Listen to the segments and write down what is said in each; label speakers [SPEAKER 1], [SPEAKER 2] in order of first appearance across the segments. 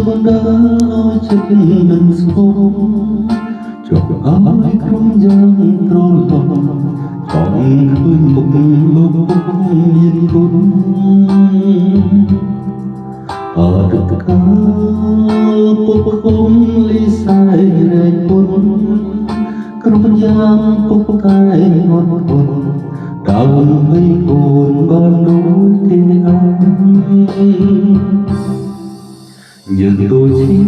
[SPEAKER 1] បណ្ដាចិត្តមិនស្គាល់ចុះឲ្យក្រុមយ៉ាងត្រឡប់ចង់ឃើញមុខលោកមានគុណអរតកាពុកគុំលីសែរែកពុនក្រុមយ៉ាងពុកតែងត់ធន់ដើម្បីកូនបានដូចទេអញយើងដូចជា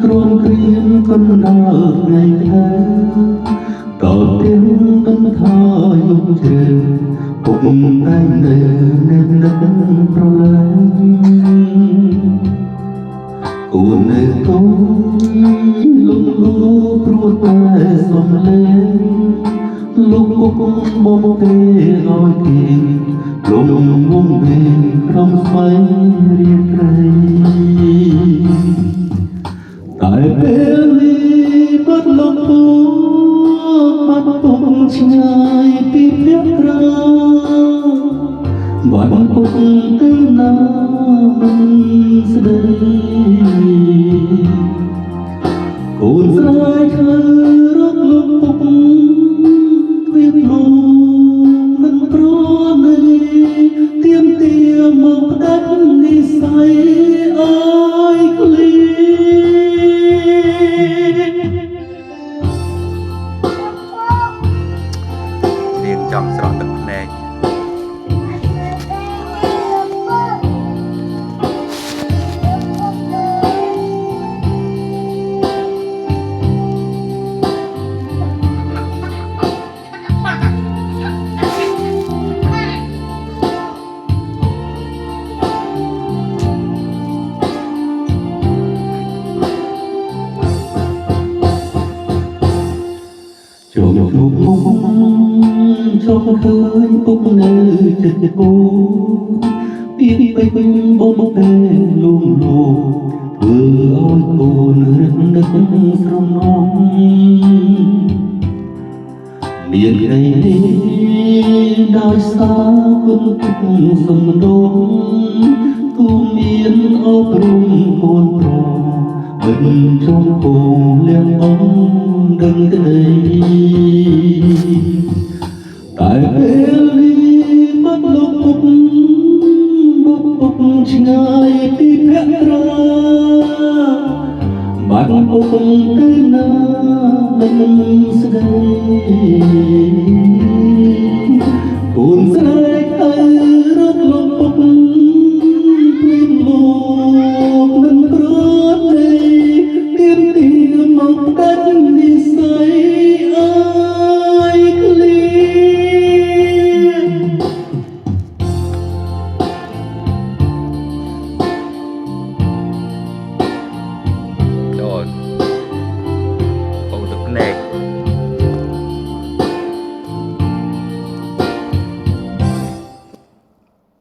[SPEAKER 1] ក្រនគ្រៀងកណ្ដាលថ្ងៃខែតទាំងមិនថាយប់ជ្រៅពុកតែនៅនឹងប្រឡាយគូននៅតូនលំលូព្រោះតែសំលេងលោកគុំបងទេឲ្យគេលំវងវិញក្រុមស្វែងរៀបត្រីតែពេលនេះបាត់លោកពូបាត់ពុកឆ្ងាយពីភក្ត្រាបាត់ពុកទៅណាមិនស្ដីកូនស្រីឃើញរកលោកពុកវាលោកមិនប្រណីទៀមទាមកផ្ដាច់និស័យអើយក្លីនាងចង់ស្រក់ទឹកភ្នែកចុះជួបមុខចុះឃើញពុកនៅចិត្តគូពីពេញបងពេលលំលោធ្វើឲ្យកូនរឹងនឹកស្រណងមានថ្ងៃនេះដោយសារគុណពុកសំដងទូមានអប់រំកូនប្រមិនចង់គោលៀងអង្គដឹងក្តីតែពេលនេះបាត់លោកពុកឆ្ងាយពីភក្ត្រាបាត់ពុកទៅណាមិនស្ដី